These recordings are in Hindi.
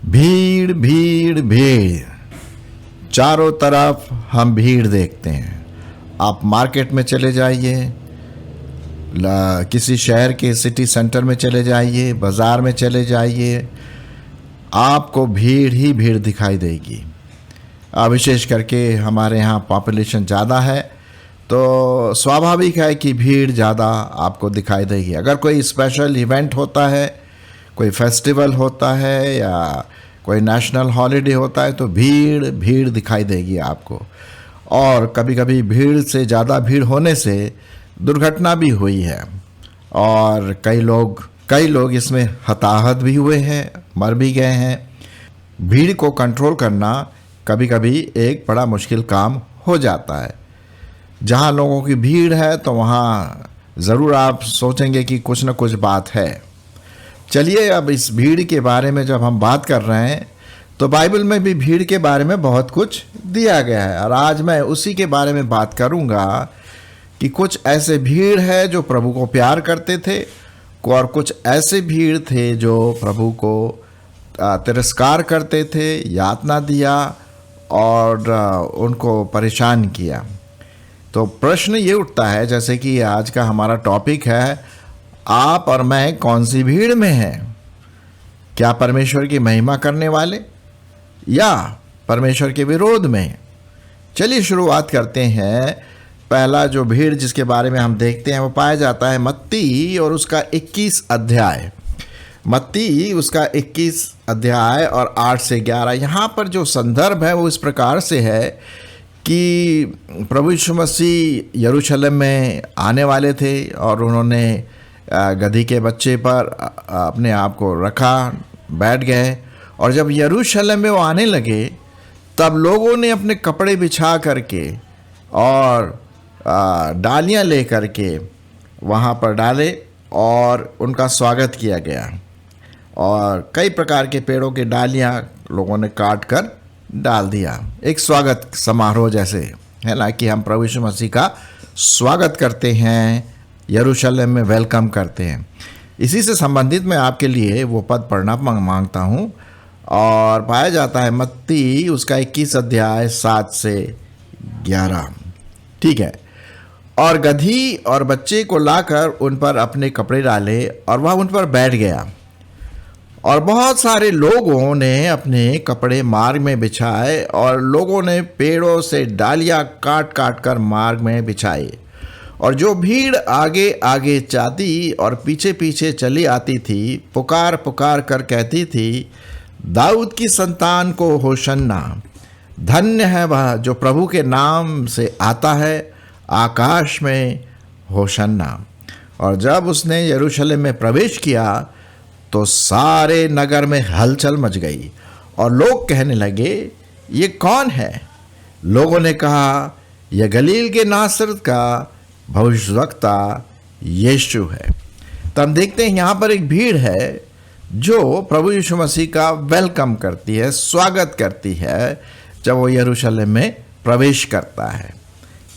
भीड़ भीड़ भीड़, चारों तरफ हम भीड़ देखते हैं। आप मार्केट में चले जाइए, किसी शहर के सिटी सेंटर में चले जाइए, बाज़ार में चले जाइए, आपको भीड़ ही भीड़ दिखाई देगी। विशेष करके हमारे यहाँ पॉपुलेशन ज़्यादा है तो स्वाभाविक है कि भीड़ ज़्यादा आपको दिखाई देगी। अगर कोई स्पेशल इवेंट होता है, कोई फेस्टिवल होता है या कोई नेशनल हॉलिडे होता है तो भीड़ भीड़ दिखाई देगी आपको। और कभी कभी भीड़ से ज़्यादा भीड़ होने से दुर्घटना भी हुई है और कई लोग इसमें हताहत भी हुए हैं, मर भी गए हैं। भीड़ को कंट्रोल करना कभी कभी एक बड़ा मुश्किल काम हो जाता है। जहाँ लोगों की भीड़ है तो वहाँ ज़रूर आप सोचेंगे कि कुछ न कुछ बात है। चलिए, अब इस भीड़ के बारे में जब हम बात कर रहे हैं तो बाइबल में भी भीड़ के बारे में बहुत कुछ दिया गया है और आज मैं उसी के बारे में बात करूँगा कि कुछ ऐसे भीड़ है जो प्रभु को प्यार करते थे और कुछ ऐसे भीड़ थे जो प्रभु को तिरस्कार करते थे, यातना दिया और उनको परेशान किया। तो प्रश्न ये उठता है, जैसे कि आज का हमारा टॉपिक है, आप और मैं कौन सी भीड़ में हैं? क्या परमेश्वर की महिमा करने वाले या परमेश्वर के विरोध में? चलिए शुरुआत करते हैं। पहला जो भीड़ जिसके बारे में हम देखते हैं वो पाया जाता है मत्ती और उसका 21 अध्याय। मत्ती उसका 21 अध्याय और 8 से 11। यहाँ पर जो संदर्भ है वो इस प्रकार से है कि प्रभु यीशु मसीह यरूशलेम में आने वाले थे और उन्होंने गधी के बच्चे पर अपने आप को रखा, बैठ गए। और जब यरूशलेम में वो आने लगे तब लोगों ने अपने कपड़े बिछा करके और डालियाँ ले करके वहाँ पर डाले और उनका स्वागत किया गया। और कई प्रकार के पेड़ों की डालियाँ लोगों ने काट कर डाल दिया, एक स्वागत समारोह जैसे, है ना, कि हम प्रभु यीशु मसीह का स्वागत करते हैं, यरूशलेम में वेलकम करते हैं। इसी से संबंधित मैं आपके लिए वो पद पढ़ना मांगता हूँ और पाया जाता है मत्ती उसका 21 अध्याय 7 से 11। ठीक है। और गधी और बच्चे को लाकर उन पर अपने कपड़े डाले और वह उन पर बैठ गया। और बहुत सारे लोगों ने अपने कपड़े मार्ग में बिछाए और लोगों ने पेड़ों से डालियाँ काट काट कर मार्ग में बिछाई। और जो भीड़ आगे आगे जाती और पीछे पीछे चली आती थी, पुकार पुकार कर कहती थी, दाऊद की संतान को होशन्ना, धन्य है वह जो प्रभु के नाम से आता है, आकाश में होशन्ना। और जब उसने यरूशलेम में प्रवेश किया तो सारे नगर में हलचल मच गई और लोग कहने लगे, ये कौन है? लोगों ने कहा, यह गलील के नासरत का भविष्यवक्ता यीशु है। तो हम देखते हैं यहाँ पर एक भीड़ है जो प्रभु यीशु मसीह का वेलकम करती है, स्वागत करती है जब वो यरूशलेम में प्रवेश करता है।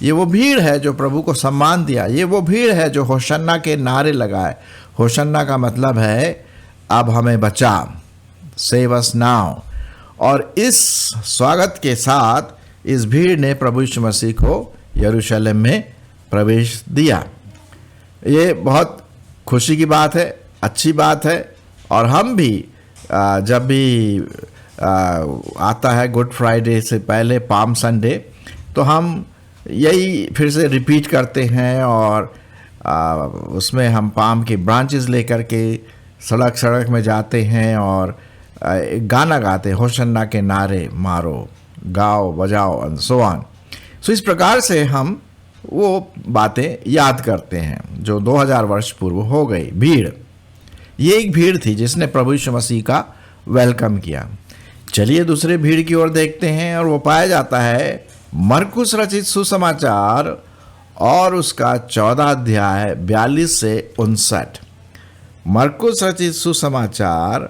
ये वो भीड़ है जो प्रभु को सम्मान दिया। ये वो भीड़ है जो होशन्ना के नारे लगाए। होशन्ना का मतलब है अब हमें बचा, सेव अस नाउ। और इस स्वागत के साथ इस भीड़ ने प्रभु यीशु मसीह को यरूशलेम में प्रवेश दिया। ये बहुत खुशी की बात है, अच्छी बात है। और हम भी जब भी आता है गुड फ्राइडे से पहले पाम संडे, तो हम यही फिर से रिपीट करते हैं और उसमें हम पाम की ब्रांचेस लेकर के सड़क सड़क में जाते हैं और गाना गाते हैं, होशन्ना के नारे मारो, गाओ बजाओ एंड सो ऑन। सो इस प्रकार से हम वो बातें याद करते हैं जो 2000 वर्ष पूर्व हो गई। भीड़, ये एक भीड़ थी जिसने प्रभु यीशु मसीह का वेलकम किया। चलिए दूसरे भीड़ की ओर देखते हैं और वो पाया जाता है मरकुस रचित सुसमाचार और उसका 14 अध्याय 42 से 59। मरकुस रचित सुसमाचार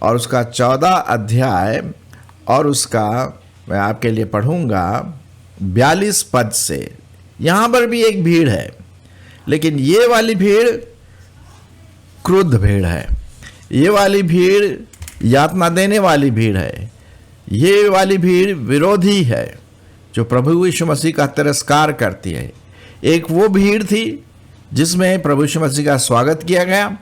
और उसका 14 अध्याय और उसका मैं आपके लिए पढ़ूंगा 42 पद से। यहाँ पर भी एक भीड़ है, लेकिन ये वाली भीड़ क्रुद्ध भीड़ है। ये वाली भीड़ यातना देने वाली भीड़ है। ये वाली भीड़ विरोधी है जो प्रभु यीशु मसीह का तिरस्कार करती है। एक वो भीड़ थी जिसमें प्रभु यीशु मसीह का स्वागत किया गया।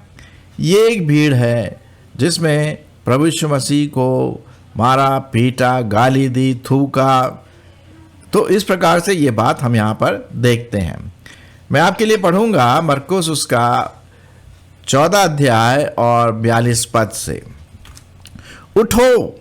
ये एक भीड़ है जिसमें प्रभु यीशु मसीह को मारा, पीटा, गाली दी, थूका। तो इस प्रकार से ये बात हम यहाँ पर देखते हैं। मैं आपके लिए पढ़ूंगा मरकुस उसका 14 अध्याय और 42 पद से। उठो,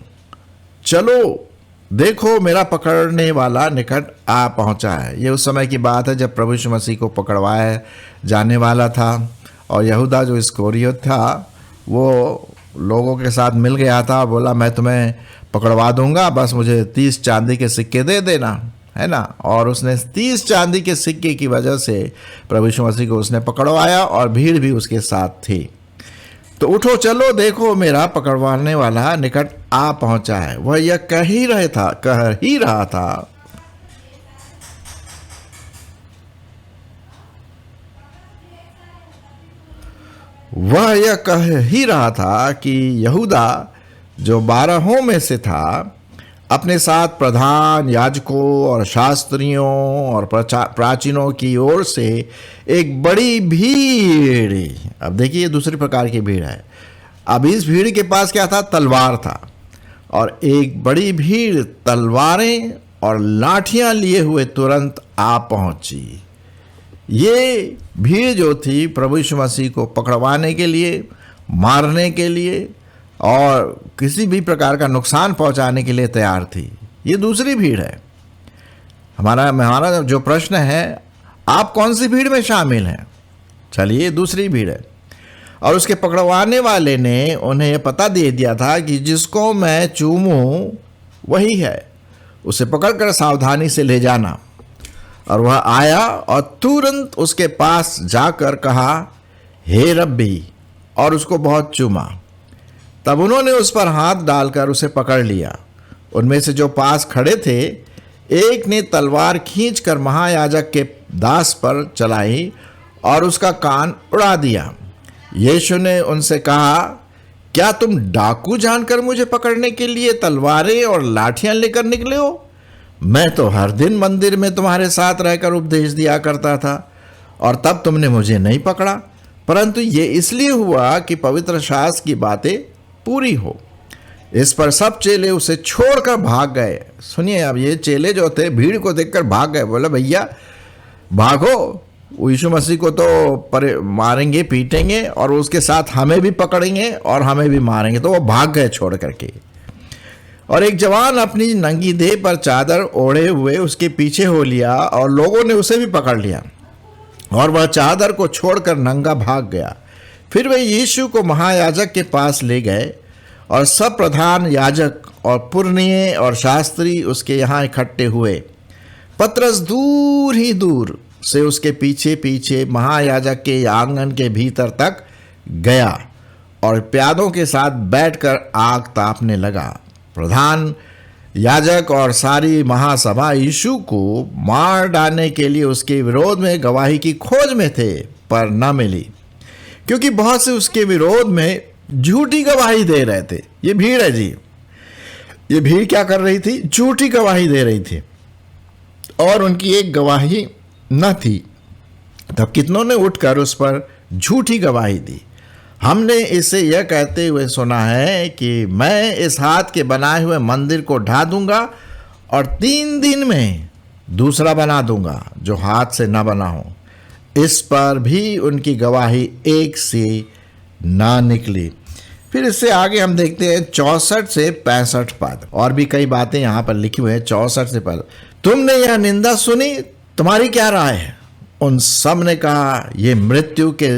चलो, देखो मेरा पकड़ने वाला निकट आ पहुंचा है। ये उस समय की बात है जब प्रभु यीशु मसीह को पकड़वाया जाने वाला था और यहूदा जो इस्करियोत था वो लोगों के साथ मिल गया था, बोला मैं तुम्हें पकड़वा दूंगा, बस मुझे 30 चांदी के सिक्के दे देना, है ना। और उसने 30 चांदी के सिक्के की वजह से प्रभु यीशु मसीह को उसने पकड़वाया और भीड़ भी उसके साथ थी। तो उठो, चलो, देखो मेरा पकड़वाने वाला निकट आ पहुंचा है। वह यह कह ही रहा था वह यह कह ही रहा था कि यहूदा जो 12 में से था अपने साथ प्रधान याजकों और शास्त्रियों और प्राचीनों की ओर से एक बड़ी भीड़। अब देखिए दूसरी प्रकार की भीड़ है। अब इस भीड़ के पास क्या था? तलवार था। और एक बड़ी भीड़ तलवारें और लाठियां लिए हुए तुरंत आ पहुंची। ये भीड़ जो थी प्रभु यीशु मसीह को पकड़वाने के लिए, मारने के लिए और किसी भी प्रकार का नुकसान पहुंचाने के लिए तैयार थी। ये दूसरी भीड़ है। हमारा जो प्रश्न है, आप कौन सी भीड़ में शामिल हैं? चलिए, दूसरी भीड़ है। और उसके पकड़वाने वाले ने उन्हें यह पता दे दिया था कि जिसको मैं चूमूं वही है, उसे पकड़कर सावधानी से ले जाना। और वह आया और तुरंत उसके पास जाकर कहा, हे रब्बी, और उसको बहुत चूमा। तब उन्होंने उस पर हाथ डालकर उसे पकड़ लिया। उनमें से जो पास खड़े थे, एक ने तलवार खींचकर महायाजक के दास पर चलाई और उसका कान उड़ा दिया। यीशु ने उनसे कहा, क्या तुम डाकू जानकर मुझे पकड़ने के लिए तलवारें और लाठियां लेकर निकले हो? मैं तो हर दिन मंदिर में तुम्हारे साथ रहकर उपदेश दिया करता था और तब तुमने मुझे नहीं पकड़ा, परंतु ये इसलिए हुआ कि पवित्र शास्त्र की बातें पूरी हो। इस पर सब चेले उसे छोड़कर भाग गए। सुनिए, अब ये चेले जो थे भीड़ को देखकर भाग गए। बोले, भैया भागो, यीशु मसीह को तो मारेंगे, पीटेंगे और उसके साथ हमें भी पकड़ेंगे और हमें भी मारेंगे। तो वो भाग गए छोड़ करके। और एक जवान अपनी नंगी देह पर चादर ओढ़े हुए उसके पीछे हो लिया और लोगों ने उसे भी पकड़ लिया और वह चादर को छोड़कर नंगा भाग गया। फिर वे यीशु को महायाजक के पास ले गए और सब प्रधान याजक और पुरनिये और शास्त्री उसके यहाँ इकट्ठे हुए। पतरस दूर ही दूर से उसके पीछे पीछे महायाजक के आंगन के भीतर तक गया और प्यादों के साथ बैठकर आग तापने लगा। प्रधान याजक और सारी महासभा यीशु को मार डालने के लिए उसके विरोध में गवाही की खोज में थे, पर न मिली, क्योंकि बहुत से उसके विरोध में झूठी गवाही दे रहे थे। ये भीड़ है जी। ये भीड़ क्या कर रही थी? झूठी गवाही दे रही थी और उनकी एक गवाही न थी। तब कितनों ने उठकर उस पर झूठी गवाही दी। हमने इसे यह कहते हुए सुना है कि मैं इस हाथ के बनाए हुए मंदिर को ढा दूंगा और 3 दिन में दूसरा बना दूंगा जो हाथ से न बना हो। इस पर भी उनकी गवाही एक सी ना निकली। फिर इससे आगे हम देखते हैं 64 से 65 पद। और भी कई बातें यहाँ पर लिखी हुई है। 64 से पद, तुमने यह निंदा सुनी, तुम्हारी क्या राय है? उन सब ने कहा, ये मृत्यु के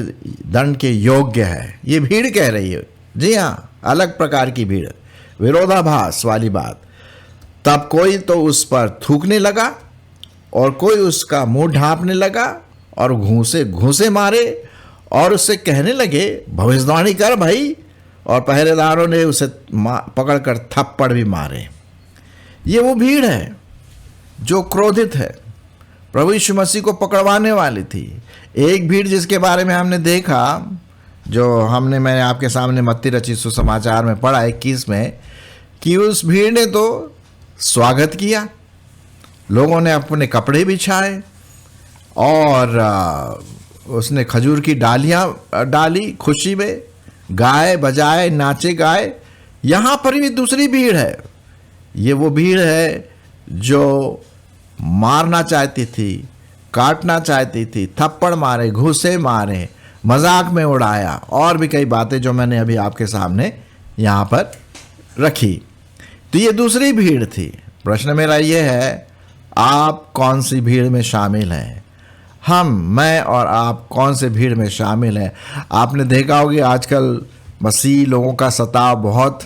दंड के योग्य है। ये भीड़ कह रही है। जी हाँ, अलग प्रकार की भीड़, विरोधाभास वाली बात। तब कोई तो उस पर थूकने लगा और कोई उसका मुंह ढांपने लगा और घूंसे घूंसे मारे और उससे कहने लगे, भविष्यवाणी कर भाई। और पहरेदारों ने उसे पकड़कर थप्पड़ भी मारे। ये वो भीड़ है जो क्रोधित है, प्रभु यीशु मसीह को पकड़वाने वाली थी। एक भीड़ जिसके बारे में हमने देखा, मैंने आपके सामने मत्ती रचित सुसमाचार में पढ़ा 21 में, कि उस भीड़ ने तो स्वागत किया, लोगों ने अपने कपड़े बिछाए और उसने खजूर की डालियां डाली, खुशी में गाए बजाए नाचे गाए। यहाँ पर भी दूसरी भीड़ है, ये वो भीड़ है जो मारना चाहती थी, काटना चाहती थी, थप्पड़ मारे, घूसे मारे, मजाक में उड़ाया और भी कई बातें जो मैंने अभी आपके सामने यहाँ पर रखी। तो ये दूसरी भीड़ थी। प्रश्न मेरा ये है, आप कौन सी भीड़ में शामिल हैं? मैं और आप कौन से भीड़ में शामिल हैं? आपने देखा होगा आजकल मसीही लोगों का सताव बहुत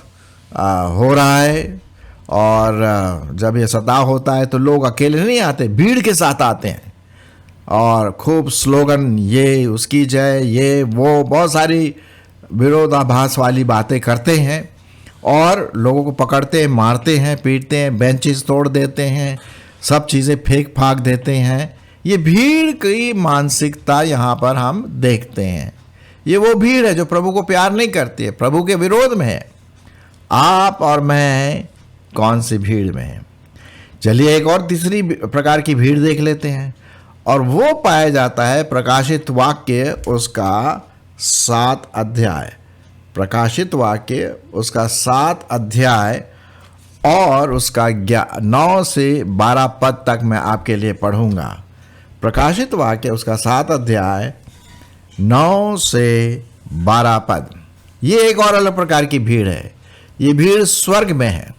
हो रहा है, और जब ये सताव होता है तो लोग अकेले नहीं आते, भीड़ के साथ आते हैं और खूब स्लोगन, ये उसकी जय, ये वो, बहुत सारी विरोधाभास वाली बातें करते हैं और लोगों को पकड़ते हैं, मारते हैं, पीटते हैं, बेंचेस तोड़ देते हैं, सब चीज़ें फेंक फाक देते हैं। ये भीड़ की मानसिकता यहाँ पर हम देखते हैं। ये वो भीड़ है जो प्रभु को प्यार नहीं करती है, प्रभु के विरोध में है। आप और मैं कौन सी भीड़ में हैं? चलिए एक और तीसरी प्रकार की भीड़ देख लेते हैं, और वो पाया जाता है प्रकाशित वाक्य उसका 7 अध्याय। प्रकाशित वाक्य उसका 7 अध्याय और उसका 9 से 12 पद तक मैं आपके लिए पढ़ूंगा। प्रकाशित वाक्य उसका 7 अध्याय 9 से 12 पद। ये एक और अलग प्रकार की भीड़ है। ये भीड़ स्वर्ग में है।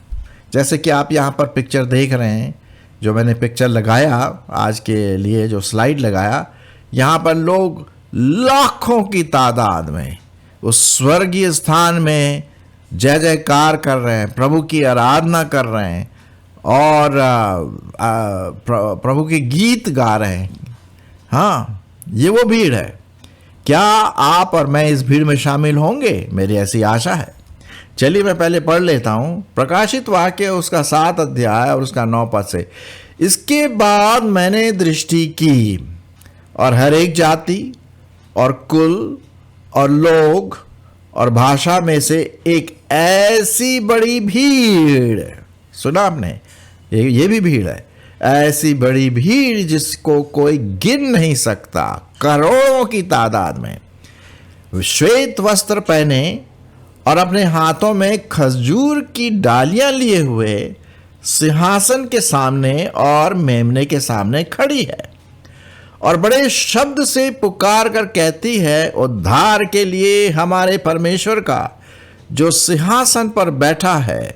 जैसे कि आप यहाँ पर पिक्चर देख रहे हैं, जो मैंने पिक्चर लगाया आज के लिए, जो स्लाइड लगाया, यहाँ पर लोग लाखों की तादाद में उस स्वर्गीय स्थान में जय जयकार कर रहे हैं, प्रभु की आराधना कर रहे हैं और प्रभु के गीत गा रहे हैं। हाँ, ये वो भीड़ है। क्या आप और मैं इस भीड़ में शामिल होंगे? मेरी ऐसी आशा है। चलिए मैं पहले पढ़ लेता हूँ प्रकाशित वाक्य उसका 7 अध्याय और उसका 9 पद से। इसके बाद मैंने दृष्टि की और हर एक जाति और कुल और लोग और भाषा में से एक ऐसी बड़ी भीड़, सुना आपने, ये भी भीड़ है, ऐसी बड़ी भीड़ जिसको कोई गिन नहीं सकता, करोड़ों की तादाद में, श्वेत वस्त्र पहने और अपने हाथों में खजूर की डालियां लिए हुए सिंहासन के सामने और मेमने के सामने खड़ी है और बड़े शब्द से पुकार कर कहती है, उद्धार के लिए हमारे परमेश्वर का जो सिंहासन पर बैठा है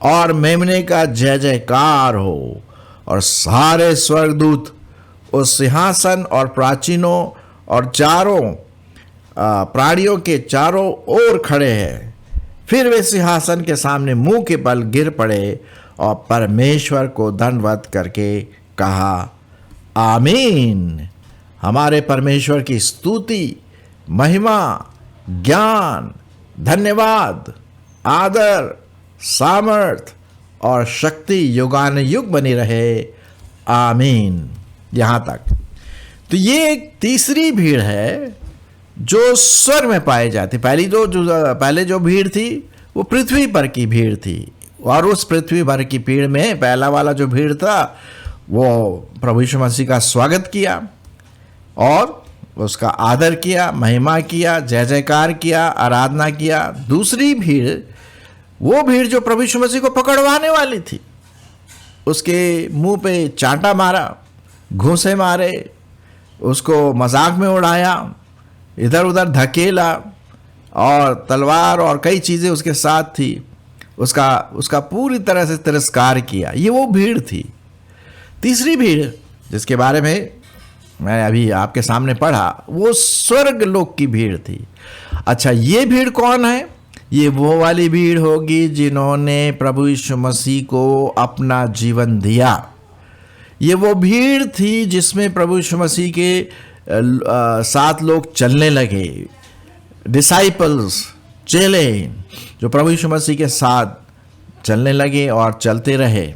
और मेमने का जय जयकार हो। और सारे स्वर्गदूत उस सिंहासन और प्राचीनों और चारों प्राणियों के चारों ओर खड़े हैं। फिर वे सिंहासन के सामने मुंह के बल गिर पड़े और परमेश्वर को दंडवत करके कहा, आमीन। हमारे परमेश्वर की स्तुति, महिमा, ज्ञान, धन्यवाद, आदर, सामर्थ और शक्ति युगानुयुग बनी रहे, आमीन। यहाँ तक। तो ये एक तीसरी भीड़ है जो स्वर्ग में पाई जाती। पहले जो भीड़ थी वो पृथ्वी पर की भीड़ थी, और उस पृथ्वी भर की भीड़ में पहला वाला जो भीड़ था वो प्रभु यीशु मसीह का स्वागत किया और उसका आदर किया, महिमा किया, जय जयकार किया, आराधना किया। दूसरी भीड़, वो भीड़ जो प्रभु यीशु मसीह को पकड़वाने वाली थी, उसके मुंह पे चांटा मारा, घूंसे मारे, उसको मजाक में उड़ाया, इधर उधर धकेला और तलवार और कई चीज़ें उसके साथ थी, उसका पूरी तरह से तिरस्कार किया। ये वो भीड़ थी। तीसरी भीड़ जिसके बारे में मैं अभी आपके सामने पढ़ा, वो स्वर्ग लोक की भीड़ थी। अच्छा, ये भीड़ कौन है? ये वो वाली भीड़ होगी जिन्होंने प्रभु यीशु मसीह को अपना जीवन दिया। ये वो भीड़ थी जिसमें प्रभु यीशु मसीह के साथ लोग चलने लगे, डिसाइपल्स, चेले, जो प्रभु यीशु मसीह के साथ चलने लगे और चलते रहे।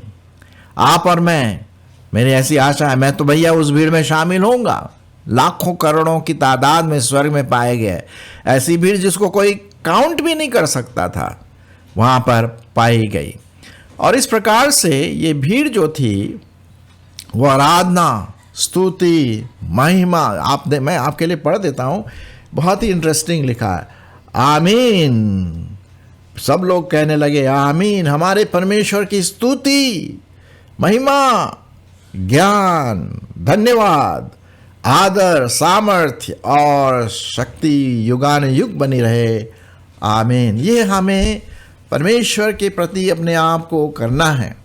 आप और मैं, मेरी ऐसी आशा है, मैं तो भैया उस भीड़ में शामिल होऊंगा। लाखों करोड़ों की तादाद में स्वर्ग में पाए गए, ऐसी भीड़ जिसको कोई काउंट भी नहीं कर सकता था, वहाँ पर पाई गई। और इस प्रकार से ये भीड़ जो थी वो आराधना, स्तुति, महिमा, मैं आपके लिए पढ़ देता हूँ, बहुत ही इंटरेस्टिंग लिखा है। आमीन, सब लोग कहने लगे आमीन, हमारे परमेश्वर की स्तुति, महिमा, ज्ञान, धन्यवाद, आदर, सामर्थ्य और शक्ति युगानुयुग बनी रहे, आमीन। ये हमें परमेश्वर के प्रति अपने आप को करना है।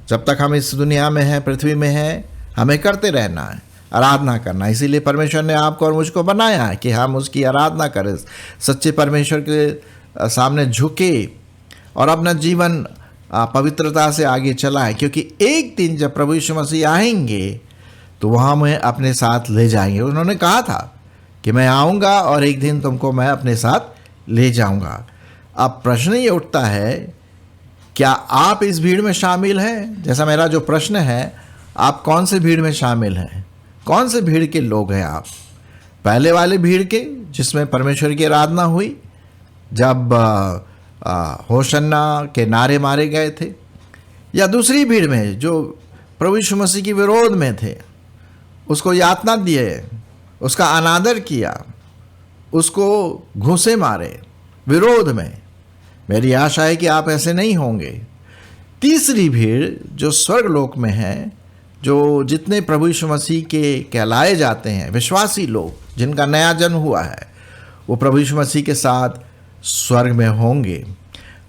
जब तक हम इस दुनिया में हैं, पृथ्वी में हैं, हमें करते रहना है, आराधना करना। इसीलिए परमेश्वर ने आपको और मुझको बनाया है कि हम उसकी आराधना करें, सच्चे परमेश्वर के सामने झुके और अपना जीवन पवित्रता से आगे चलाएं, क्योंकि एक दिन जब प्रभु यीशु मसीह आएंगे तो वहाँ में अपने साथ ले जाएंगे। उन्होंने कहा था कि मैं आऊँगा और एक दिन तुमको मैं अपने साथ ले जाऊँगा। अब प्रश्न ये उठता है, क्या आप इस भीड़ में शामिल हैं? जैसा मेरा जो प्रश्न है, आप कौन से भीड़ में शामिल हैं? कौन से भीड़ के लोग हैं आप? पहले वाले भीड़ के जिसमें परमेश्वर की आराधना हुई, जब होशन्ना के नारे मारे गए थे, या दूसरी भीड़ में जो प्रभु यीशु मसीह के विरोध में थे, उसको यातना दिए, उसका अनादर किया, उसको घूंसे मारे विरोध में? मेरी आशा है कि आप ऐसे नहीं होंगे। तीसरी भीड़ जो स्वर्ग लोक में है, जो जितने प्रभु यीशु मसीह के कहलाए जाते हैं, विश्वासी लोग जिनका नया जन्म हुआ है, वो प्रभु यीशु मसीह के साथ स्वर्ग में होंगे।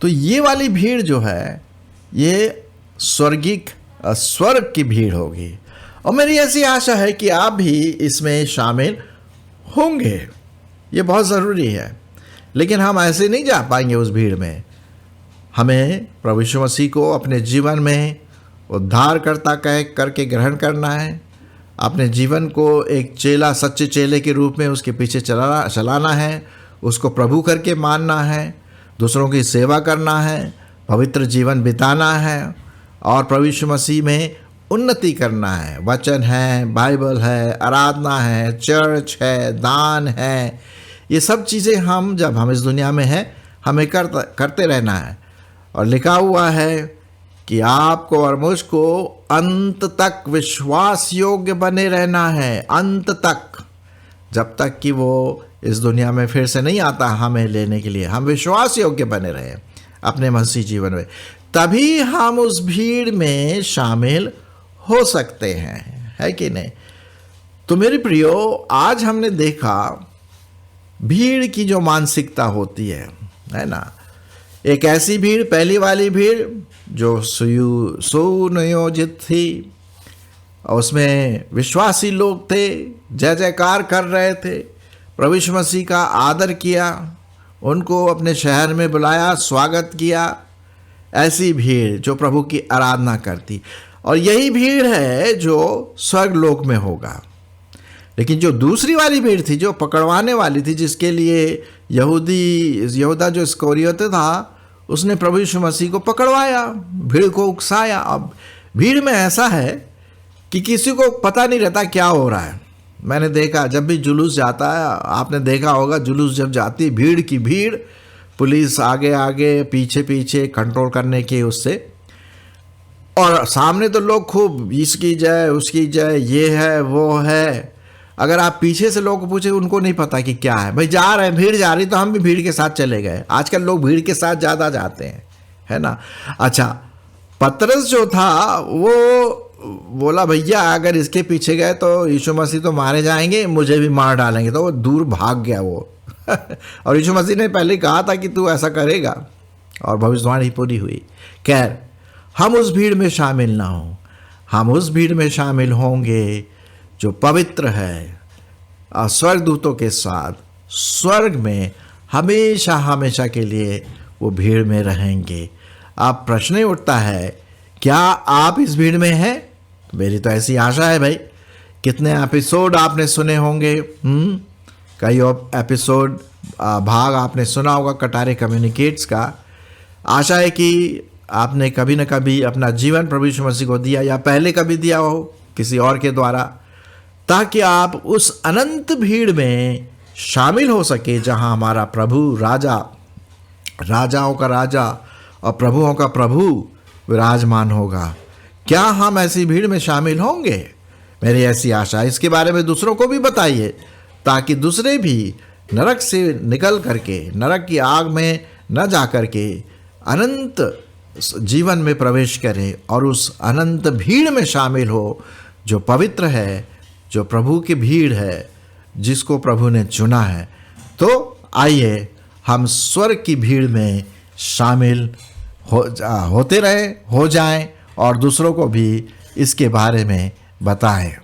तो ये वाली भीड़ जो है, ये स्वर्ग की भीड़ होगी। और मेरी ऐसी आशा है कि आप भी इसमें शामिल होंगे। ये बहुत ज़रूरी है। लेकिन हम ऐसे नहीं जा पाएंगे उस भीड़ में। हमें प्रभु यीशु मसीह को अपने जीवन में उद्धारकर्ता कह करके ग्रहण करना है। अपने जीवन को एक चेला, सच्चे चेले के रूप में उसके पीछे चलाना है, उसको प्रभु करके मानना है, दूसरों की सेवा करना है, पवित्र जीवन बिताना है और प्रभु यीशु मसीह में उन्नति करना है। वचन है, बाइबल है, आराधना है, चर्च है, दान है, ये सब चीज़ें हम जब हम इस दुनिया में हैं, हमें करते रहना है। और लिखा हुआ है कि आपको और मुझको अंत तक विश्वास योग्य बने रहना है, अंत तक, जब तक कि वो इस दुनिया में फिर से नहीं आता हमें लेने के लिए। हम विश्वास योग्य बने रहे अपने मसीह जीवन में, तभी हम उस भीड़ में शामिल हो सकते हैं, है कि नहीं? तो मेरे प्रियो, आज हमने देखा भीड़ की जो मानसिकता होती है ना, एक ऐसी भीड़, पहली वाली भीड़ जो सुनियोजित थी, और उसमें विश्वासी लोग थे, जय जयकार कर रहे थे, प्रभु यीशु मसीह का आदर किया, उनको अपने शहर में बुलाया, स्वागत किया। ऐसी भीड़ जो प्रभु की आराधना करती, और यही भीड़ है जो स्वर्ग लोक में होगा। लेकिन जो दूसरी वाली भीड़ थी, जो पकड़वाने वाली थी, जिसके लिए यहूदा जो इस्करियोत था, उसने प्रभु यीशु मसीह को पकड़वाया, भीड़ को उकसाया। अब भीड़ में ऐसा है कि किसी को पता नहीं रहता क्या हो रहा है। मैंने देखा जब भी जुलूस जाता है, आपने देखा होगा, जुलूस जब जाती, भीड़ की भीड़, पुलिस आगे आगे पीछे पीछे कंट्रोल करने की उससे, और सामने तो लोग खूब इसकी जय उसकी जय, ये है वो है। अगर आप पीछे से लोगों को पूछे, उनको नहीं पता कि क्या है। भाई जा रहे हैं, भीड़ जा रही, तो हम भी भीड़ के साथ चले गए। आजकल लोग भीड़ के साथ ज़्यादा जाते हैं, है ना। अच्छा, पतरस जो था वो बोला, भैया अगर इसके पीछे गए तो यीशु मसीह तो मारे जाएंगे, मुझे भी मार डालेंगे। तो वो दूर भाग गया वो और यीशु मसीह ने पहले कहा था कि तू ऐसा करेगा, और भविष्यवाणी पूरी हुई। खैर, हम उस भीड़ में शामिल ना हों। हम उस भीड़ में शामिल होंगे जो पवित्र है, स्वर्गदूतों के साथ स्वर्ग में हमेशा हमेशा के लिए वो भीड़ में रहेंगे। अब प्रश्न उठता है, क्या आप इस भीड़ में हैं? मेरी तो ऐसी आशा है भाई। कितने एपिसोड आपने सुने होंगे, कई एपिसोड भाग आपने सुना होगा कटारे कम्युनिकेट्स का। आशा है कि आपने कभी न कभी अपना जीवन प्रभु यीशु मसीह को दिया, या पहले कभी दिया हो किसी और के द्वारा। ताकि आप उस अनंत भीड़ में शामिल हो सके जहां हमारा प्रभु राजा, राजाओं का राजा और प्रभुओं का प्रभु विराजमान होगा। क्या हम ऐसी भीड़ में शामिल होंगे? मेरी ऐसी आशा है। इसके बारे में दूसरों को भी बताइए ताकि दूसरे भी नरक से निकल करके, नरक की आग में न जा करके अनंत जीवन में प्रवेश करें और उस अनंत भीड़ में शामिल हो जो पवित्र है, जो प्रभु की भीड़ है, जिसको प्रभु ने चुना है। तो आइए हम स्वर्ग की भीड़ में शामिल होते रहे, हो जाएं और दूसरों को भी इसके बारे में बताएं।